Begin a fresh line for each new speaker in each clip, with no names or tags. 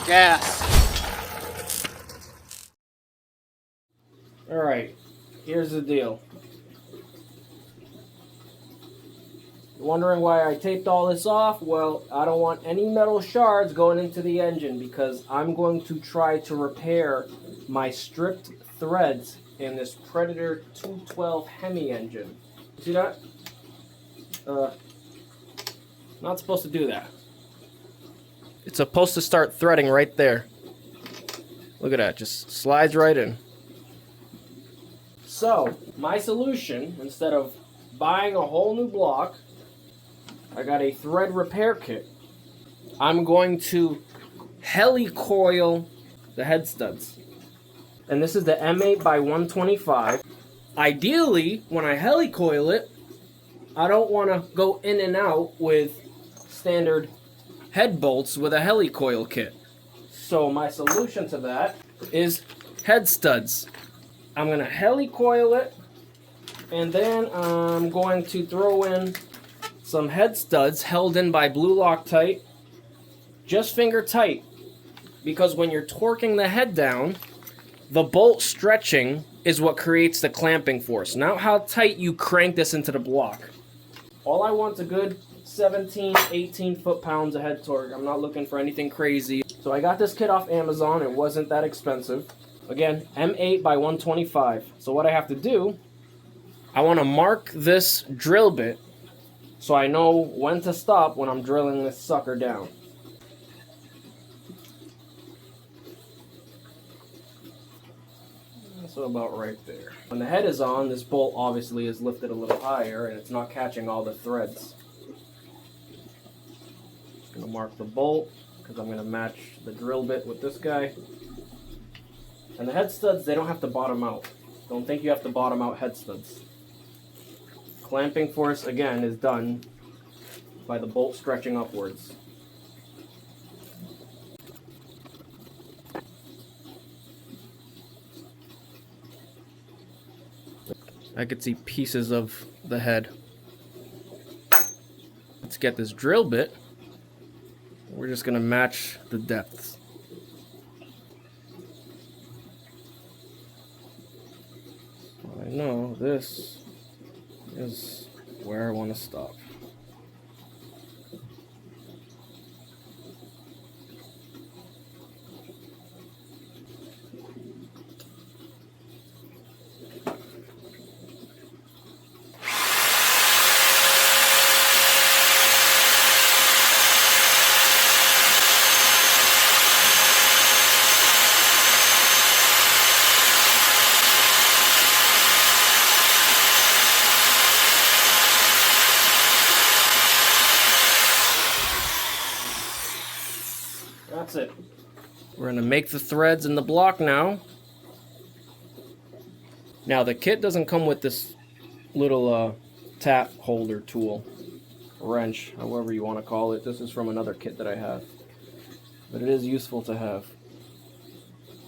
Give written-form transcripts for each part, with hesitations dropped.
gas.
Alright, here's the deal. Wondering why I taped all this off? Well, I don't want any metal shards going into the engine because I'm going to try to repair my stripped threads in this Predator 212 Hemi engine. See that? Not supposed to do that. It's supposed to start threading right there. Look at that, just slides right in. So, my solution, instead of buying a whole new block, I got a thread repair kit. I'm going to helicoil the head studs. And this is the M8 by 125. Ideally, when I helicoil it, I don't want to go in and out with standard head bolts with a helicoil kit. So my solution to that is head studs. I'm going to helicoil it, and then I'm going to throw in some head studs held in by blue Loctite, just finger tight, because when you're torquing the head down, the bolt stretching is what creates the clamping force, not how tight you crank this into the block. All I want is a good 17, 18 foot-pounds of head torque. I'm not looking for anything crazy. So I got this kit off Amazon. It wasn't that expensive. Again, M8 by 125. So what I have to do, I want to mark this drill bit so I know when to stop when I'm drilling this sucker down. So about right there. When the head is on, this bolt obviously is lifted a little higher and it's not catching all the threads. Just gonna mark the bolt because I'm gonna match the drill bit with this guy. And the head studs, they don't have to bottom out. Don't think you have to bottom out head studs. Clamping force, again, is done by the bolt stretching upwards. I could see pieces of the head. Let's get this drill bit. We're just gonna match the depths. I know this is where I want to stop. That's it. We're gonna make the threads in the block now. Now the kit doesn't come with this little tap holder tool, wrench, however you want to call it. This is from another kit that I have, but it is useful to have.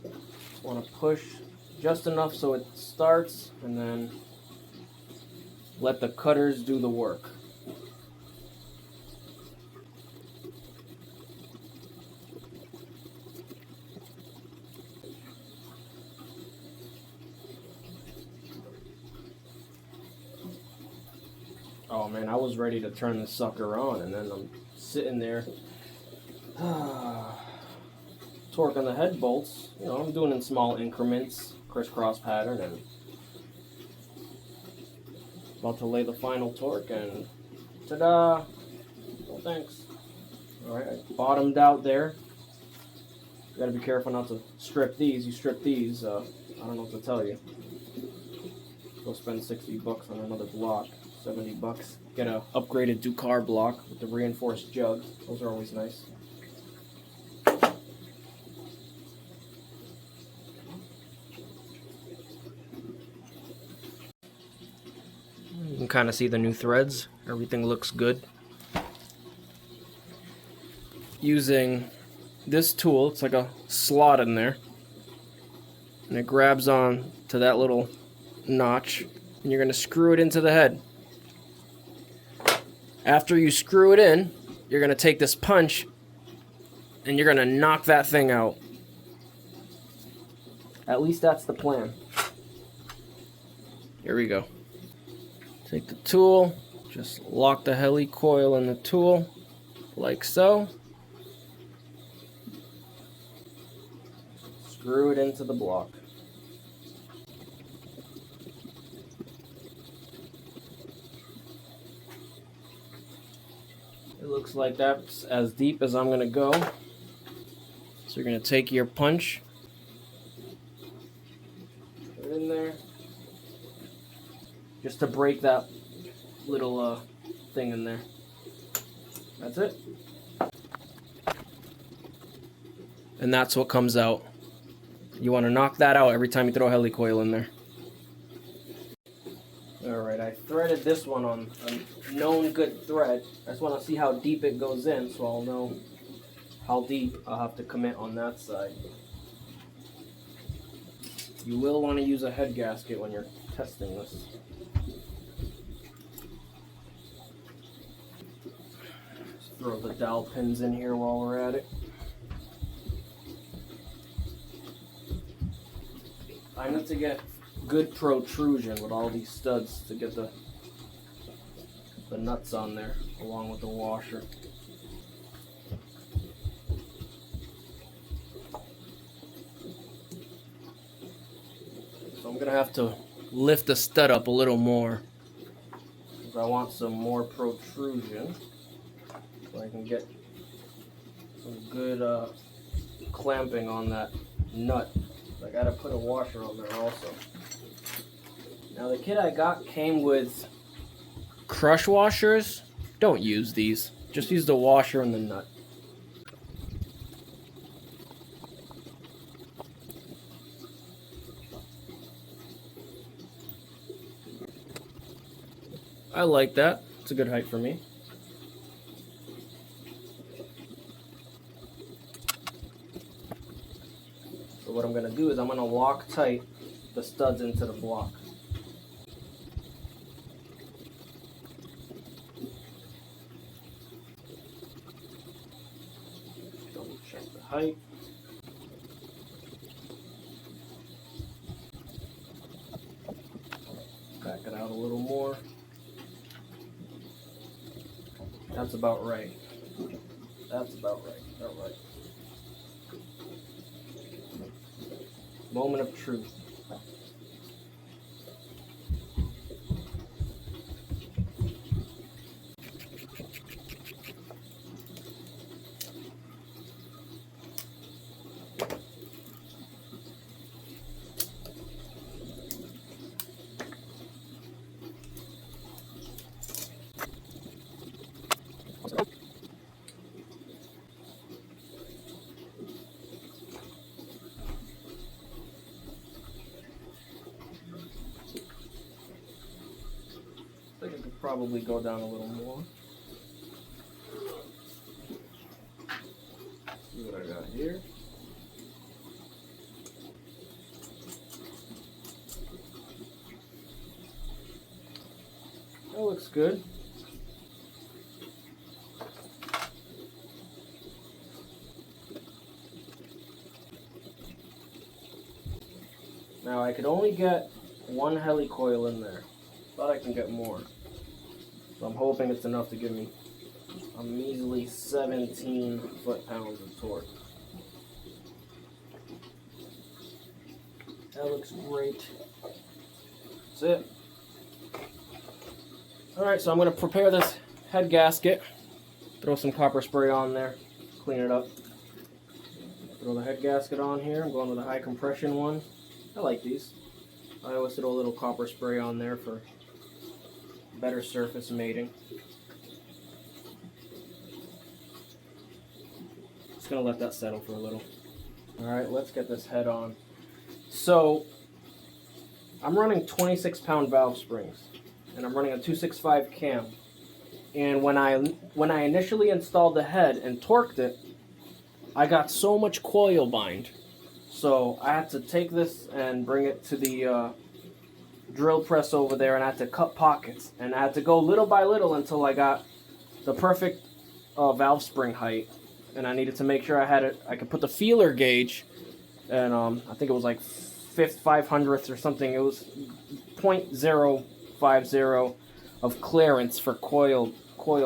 Just want to push just enough so it starts, and then let the cutters do the work. Oh man, I was ready to turn this sucker on, and then I'm sitting there torquing the head bolts. You know, I'm doing in small increments, crisscross pattern, and about to lay the final torque, and ta-da! Well, thanks. Alright, I bottomed out there. You gotta be careful not to strip these. You strip these, I don't know what to tell you. Go spend 60 bucks on another block. 70 bucks. Get a upgraded Ducar block with the reinforced jug. Those are always nice. You can kind of see the new threads. Everything looks good. Using this tool, it's like a slot in there, and it grabs on to that little notch, and you're going to screw it into the head. After you screw it in, you're going to take this punch and you're gonna knock that thing out. At least that's the plan. Here we go. Take the tool, just lock the helicoil in the tool, like so. Screw it into the block. It looks like that's as deep as I'm gonna go. So you're gonna take your punch, put it in there, just to break that little thing in there. That's it. And that's what comes out. You want to knock that out every time you throw a helicoil in there. Alright, I threaded this one on a known good thread. I just want to see how deep it goes in so I'll know how deep I'll have to commit on that side. You will want to use a head gasket when you're testing this. Just throw the dowel pins in here while we're at it. I need to get good protrusion with all these studs to get the nuts on there along with the washer. So I'm gonna have to lift the stud up a little more because I want some more protrusion so I can get some good clamping on that nut. I gotta put a washer on there also. Now the kit I got came with crush washers. Don't use these. Just use the washer and the nut. I like that. It's a good height for me. So what I'm going to do is I'm going to lock tight the studs into the block. Double check the height. Back it out a little more. That's about right. That's about right. All right. Moment of truth. I think I could probably go down a little more. See what I got here. That looks good. Now I could only get one helicoil in there. Thought I can get more. So I'm hoping it's enough to give me a measly 17 foot-pounds of torque. That looks great. That's it. Alright, so I'm going to prepare this head gasket. Throw some copper spray on there. Clean it up. Throw the head gasket on here. I'm going with a high compression one. I like these. I always throw a little copper spray on there for better surface mating. Just gonna let that settle for a little. Alright, let's get this head on. So, I'm running 26-pound valve springs, and I'm running a 265 cam. And when I initially installed the head and torqued it, I got so much coil bind. So I had to take this and bring it to the drill press over there, and I had to cut pockets. And I had to go little by little until I got the perfect valve spring height. and I needed to make sure I had it. I could put the feeler gauge, and I think it was like 5/500ths or something. It was 0.050 of clearance for coil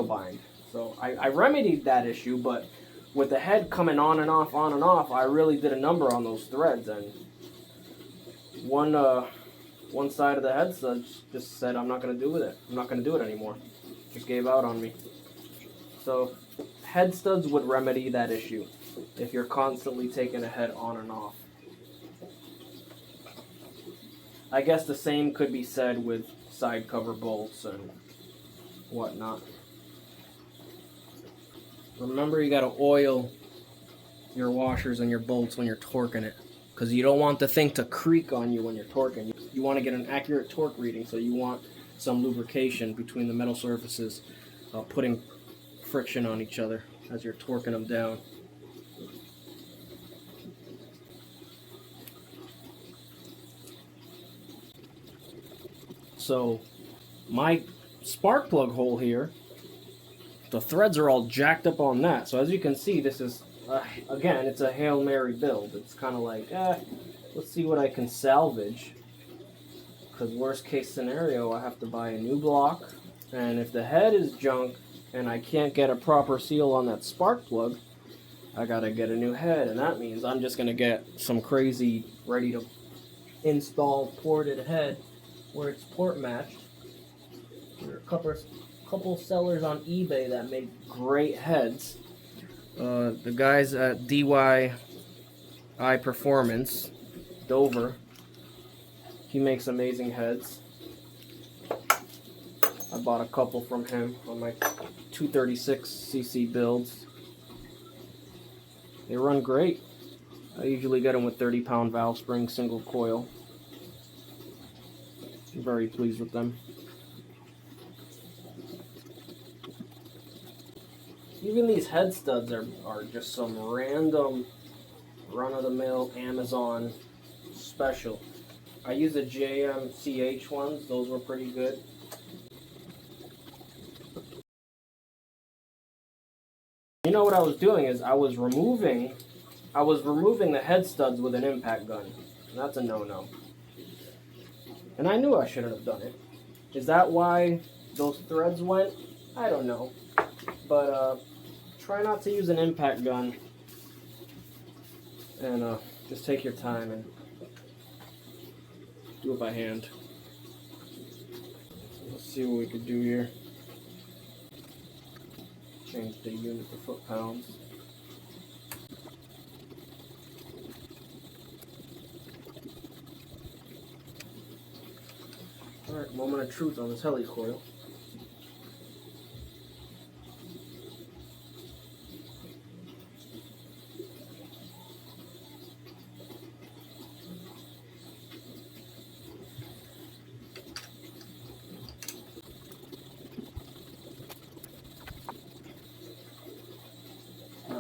bind. So I remedied that issue, but with the head coming on and off, I really did a number on those threads, and one side of the head stud just said, I'm not going to do with it. I'm not going to do it anymore. Just gave out on me. So head studs would remedy that issue if you're constantly taking a head on and off. I guess the same could be said with side cover bolts and whatnot. Remember, you got to oil your washers and your bolts when you're torquing it, because you don't want the thing to creak on you when you're torquing. You want to get an accurate torque reading, so you want some lubrication between the metal surfaces, putting friction on each other as you're torquing them down. So my spark plug hole here, the threads are all jacked up on that. So as you can see, this is, again, it's a Hail Mary build. It's kind of like, let's see what I can salvage. Because worst case scenario, I have to buy a new block. And if the head is junk and I can't get a proper seal on that spark plug, I gotta get a new head. And that means I'm just gonna get some crazy ready to install ported head where it's port matched. There are a couple sellers on eBay that make great heads. The guys at DIY Performance, Dover, he makes amazing heads. I bought a couple from him on my 236cc builds. They run great. I usually get them with 30-pound valve spring single coil. I'm very pleased with them. Even these head studs are just some random run-of-the-mill Amazon special. I use the JMCH ones. Those were pretty good. You know what I was doing is I was removing the head studs with an impact gun. And that's a no-no. And I knew I shouldn't have done it. Is that why those threads went? I don't know. But try not to use an impact gun, and just take your time and do it by hand. Let's see what we could do here. Change the unit to foot-pounds. Alright, moment of truth on this helicoil.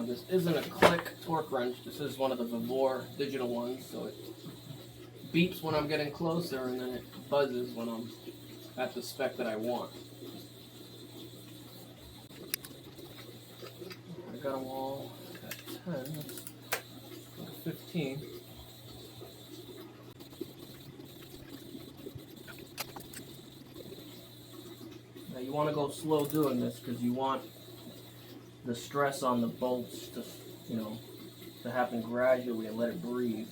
This isn't a click torque wrench. This is one of the Vivore digital ones, so it beeps when I'm getting closer and then it buzzes when I'm at the spec that I want. I got them all at 10. Let's go to 15. Now you want to go slow doing this because you want the stress on the bolts to happen gradually and let it breathe.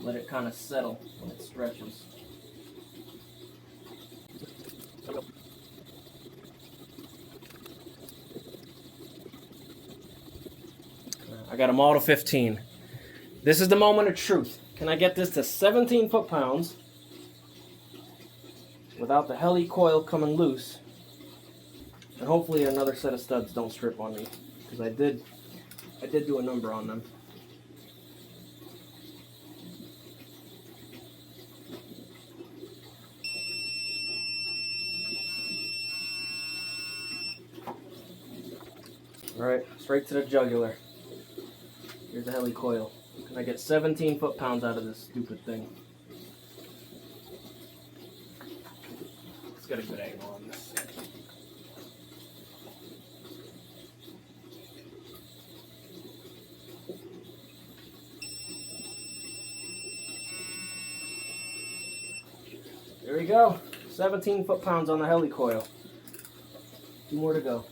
Let it kind of settle when it stretches. I got them all to 15. This is the moment of truth. Can I get this to 17 foot-pounds without the helicoil coming loose? And hopefully another set of studs don't strip on me, because I did do a number on them. Alright, straight to the jugular. Here's the helicoil. Can I get 17 foot-pounds out of this stupid thing? Let's get a good angle on this. There we go. 17 foot-pounds on the Helicoil. 2 more to go.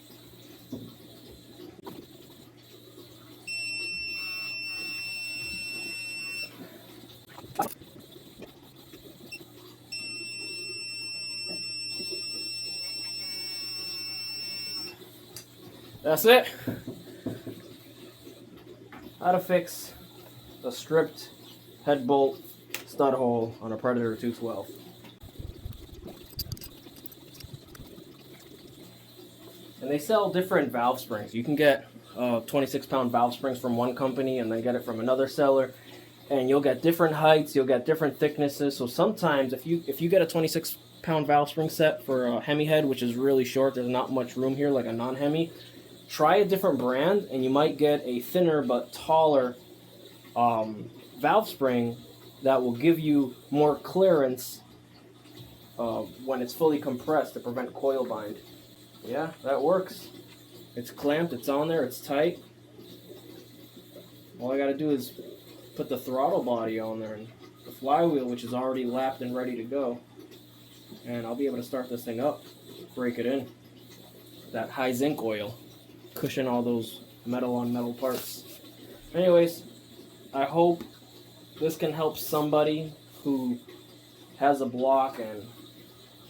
That's it. How to fix a stripped head bolt stud hole on a Predator 212. And they sell different valve springs. You can get 26-pound valve springs from one company and then get it from another seller. And you'll get different heights, you'll get different thicknesses. So sometimes if you get a 26-pound valve spring set for a Hemi head, which is really short, there's not much room here like a non-Hemi, try a different brand and you might get a thinner but taller valve spring that will give you more clearance when it's fully compressed to prevent coil bind. Yeah, that works. It's clamped, it's on there, it's tight. All I gotta do is put the throttle body on there and the flywheel, which is already lapped and ready to go. And I'll be able to start this thing up, break it in. That high zinc oil, cushion all those metal on metal parts. Anyways, I hope this can help somebody who has a block and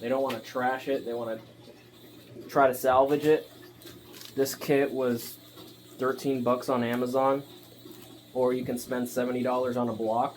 they don't want to trash it, they want to try to salvage it. This kit was $13 on Amazon, or you can spend $70 on a block.